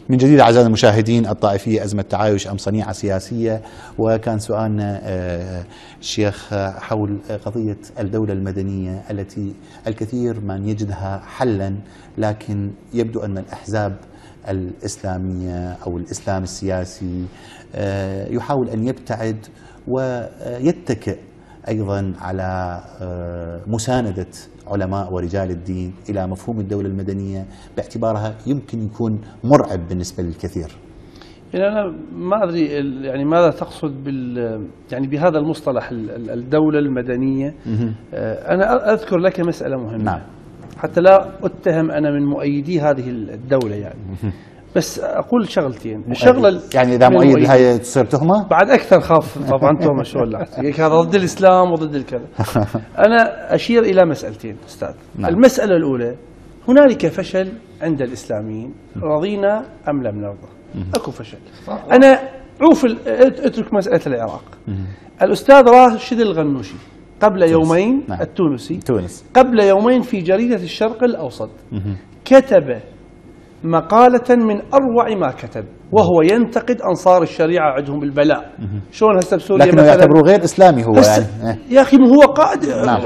من جديد أعزائنا المشاهدين، الطائفية أزمة تعايش أم صنيعة سياسية؟ وكان سؤالنا الشيخ حول قضية الدولة المدنية التي الكثير من يجدها حلا، لكن يبدو أن الأحزاب الإسلامية أو الإسلام السياسي يحاول أن يبتعد ويتكئ أيضا على مساندة علماء ورجال الدين إلى مفهوم الدولة المدنية باعتبارها يمكن يكون مرعب بالنسبة للكثير. يعني أنا ما أدري يعني ماذا تقصد يعني بهذا المصطلح الدولة المدنية. أنا أذكر لك مسألة مهمة. نعم. حتى لا أتهم أنا من مؤيدي هذه الدولة يعني. بس أقول شغلتين. الشغلة يعني إذا مؤيد هاي تصير تهمة؟ بعد أكثر خاف طبعا تهمة شو ولا هذا ضد الإسلام وضد الكذا. أنا أشير إلى مسألتين أستاذ. نعم. المسألة الأولى، هنالك فشل عند الإسلاميين، رضينا أم لم نرضى؟ أكو فشل. أنا اترك مسألة العراق. الأستاذ راشد الغنوشي قبل يومين، نعم. التونسي، تونس، قبل يومين في جريدة الشرق الأوسط كتب مقالة من أروع ما كتب، وهو ينتقد أنصار الشريعة عندهم البلاء. شلون هسه بسوريا لكنه يعتبره غير إسلامي هو يعني. يا أخي هو قائد. نعم.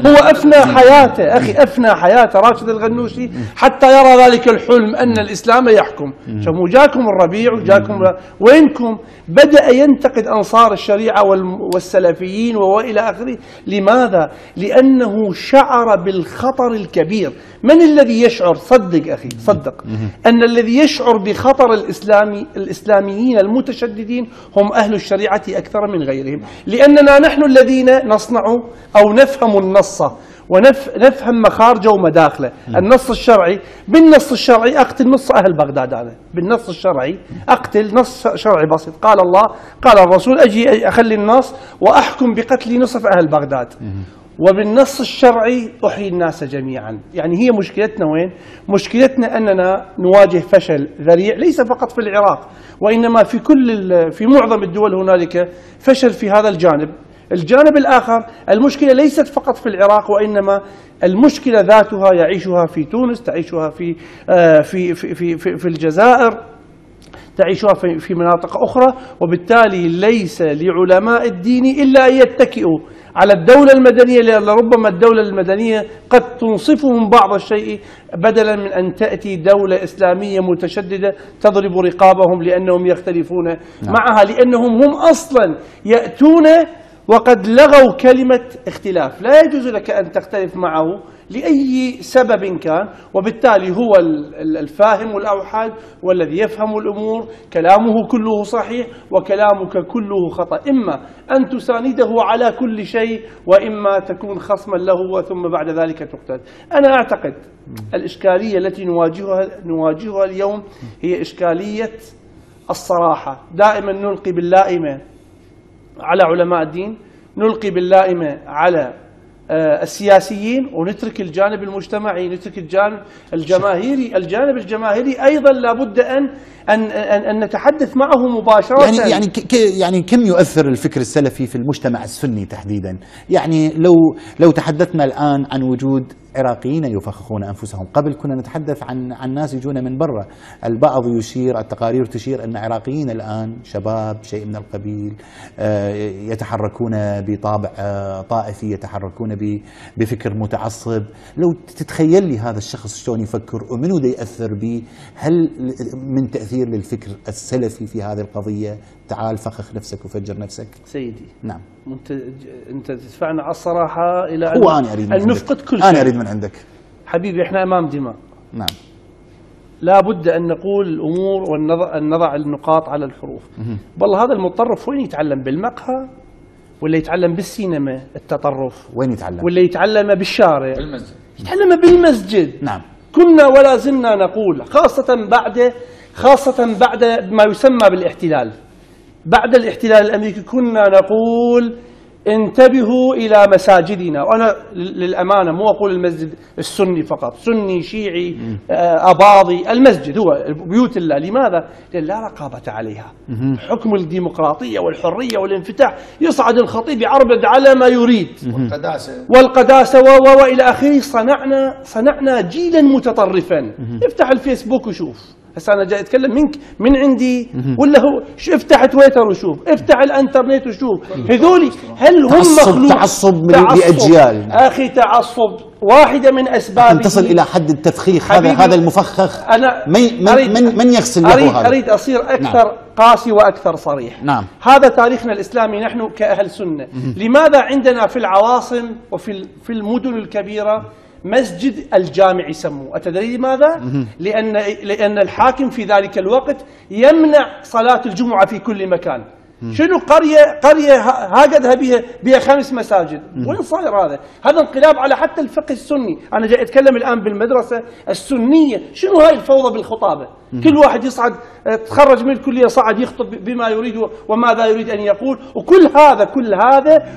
هو أفنى حياته أخي، أفنى حياته راشد الغنوشي حتى يرى ذلك الحلم أن الإسلام يحكم. شوفوا جاكم الربيع وجاكم وينكم، بدأ ينتقد أنصار الشريعة والسلفيين وإلى آخره. لماذا؟ لأنه شعر بالخطر الكبير. من الذي يشعر؟ صدق أخي صدق أن الذي يشعر بخطر الإسلاميين المتشددين هم أهل الشريعة أكثر من غيرهم، لأننا نحن الذين نصنع أو نفهم النص ونفهم مخارجه ومداخله. النص الشرعي، بالنص الشرعي أقتل نص أهل بغداد. أنا بالنص الشرعي أقتل نص شرعي بسيط، قال الله قال الرسول، أجي أخلي النص وأحكم بقتل نصف أهل بغداد. وبالنص الشرعي أحيي الناس جميعا. يعني هي مشكلتنا وين؟ مشكلتنا أننا نواجه فشل ذريع، ليس فقط في العراق وإنما في معظم الدول هنالك فشل في هذا الجانب. الجانب الآخر، المشكلة ليست فقط في العراق وإنما المشكلة ذاتها يعيشها في تونس، تعيشها في الجزائر، تعيشها في مناطق أخرى. وبالتالي ليس لعلماء الدين إلا أن يتكئوا على الدولة المدنية، لأن ربما الدولة المدنية قد تنصفهم بعض الشيء، بدلا من أن تأتي دولة إسلامية متشددة تضرب رقابهم لأنهم يختلفون معها، لأنهم هم أصلا يأتون وقد لغوا كلمة اختلاف. لا يجوز لك أن تختلف معه لأي سبب كان، وبالتالي هو الفاهم الأوحد والذي يفهم الأمور، كلامه كله صحيح وكلامك كله خطأ. إما أن تسانده على كل شيء وإما تكون خصما له ثم بعد ذلك تقتل. أنا أعتقد الإشكالية التي نواجهها اليوم هي إشكالية الصراحة. دائما نلقي باللائمة على علماء الدين، نلقي باللائمة على السياسيين، ونترك الجانب المجتمعي، نترك الجانب الجماهيري. الجانب الجماهيري أيضا لابد أن نتحدث معه مباشرة. يعني كم يؤثر الفكر السلفي في المجتمع السني تحديدا؟ يعني لو تحدثنا الآن عن وجود عراقيين يفخخون أنفسهم، قبل كنا نتحدث عن ناس يجون من برا. البعض يشير، التقارير تشير أن عراقيين الآن شباب شيء من القبيل يتحركون بطابع طائفي، يتحركون بفكر متعصب. لو تتخيل لي هذا الشخص شلون يفكر ومنو دا يأثر به، هل من تأثير للفكر السلفي في هذه القضية؟ تعال فخخ نفسك وفجر نفسك. سيدي نعم، أنت تدفعنا على الصراحة إلى أن نفقد كل شيء. أنا أريد من عندك حبيبي، إحنا أمام دماء. نعم، لا بد أن نقول الأمور وأن نضع النقاط على الحروف. والله هذا المتطرف وين يتعلم؟ بالمقهى ولا يتعلم بالسينما؟ التطرف وين يتعلم؟ ولا يتعلم بالشارع؟ بالمسجد. يتعلم بالمسجد. نعم. كنا ولا زلنا نقول، خاصة بعد ما يسمى بالاحتلال، بعد الاحتلال الأمريكي كنا نقول انتبهوا إلى مساجدنا. وأنا للأمانة مو أقول المسجد السني فقط، سني شيعي أباضي، المسجد هو بيوت الله. لماذا؟ لأن لا رقابة عليها. حكم الديمقراطية والحرية والانفتاح، يصعد الخطيب يعربد على ما يريد، والقداسة وإلى آخره. صنعنا جيلا متطرفا. افتح الفيسبوك وشوف هسه انا جاي اتكلم منك من عندي ولا هو افتح تويتر وشوف، افتح الانترنت وشوف هذولي هل هم تعصب من لاجيال اخي، تعصب واحده من اسباب تصل الى حد التفخيخ. هذا المفخخ أنا من يغسل له هذا؟ اريد اصير اكثر قاسي واكثر صريح. نعم. هذا تاريخنا الاسلامي نحن كاهل سنه. لماذا عندنا في العواصم وفي المدن الكبيره مسجد الجامع يسموه؟ أتدري لماذا؟ لأن الحاكم في ذلك الوقت يمنع صلاة الجمعة في كل مكان. شنو قرية هاقدها بها 5 مساجد، وين صاير هذا؟ هذا انقلاب على حتى الفقه السني. أنا جاي أتكلم الآن بالمدرسة السنية، شنو هاي الفوضى بالخطابة؟ كل واحد يصعد، تخرج من الكلية صعد يخطب بما يريد وماذا يريد أن يقول، وكل هذا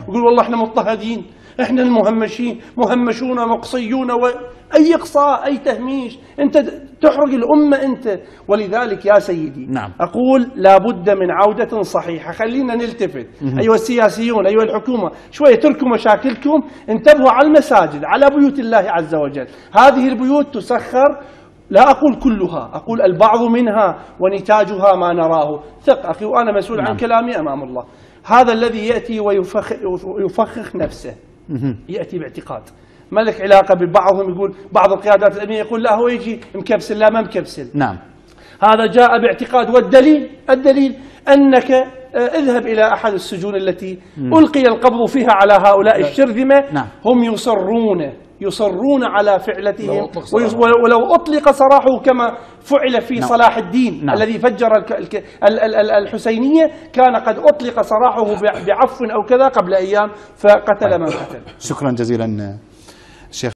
يقول والله احنا مضطهدين، احنا المهمشين، مهمشون مقصيون، واي اقصاء اي تهميش، انت تحرق الامه انت. ولذلك يا سيدي نعم. اقول لابد من عوده صحيحه. خلينا نلتفت ايها السياسيون، ايها الحكومه، شويه تركوا مشاكلكم، انتبهوا على المساجد، على بيوت الله عز وجل. هذه البيوت تسخر، لا أقول كلها، أقول البعض منها، ونتاجها ما نراه. ثق أخي، وأنا مسؤول عن كلامي أمام الله. هذا الذي يأتي ويفخخ نفسه يأتي باعتقاد ما لك علاقة ببعضهم. يقول بعض القيادات الأمنية يقول لا هو يجي مكبسل، لا ما مكبسل. نعم. هذا جاء باعتقاد، والدليل أنك اذهب إلى أحد السجون التي ألقي القبض فيها على هؤلاء الشرذمة. نعم. هم يصرون على فعلتهم، ولو أطلق سراحه كما فعل في صلاح الدين الذي فجر الحسينية، كان قد أطلق سراحه بعفو أو كذا قبل أيام فقتل من قتل. شكرا جزيلا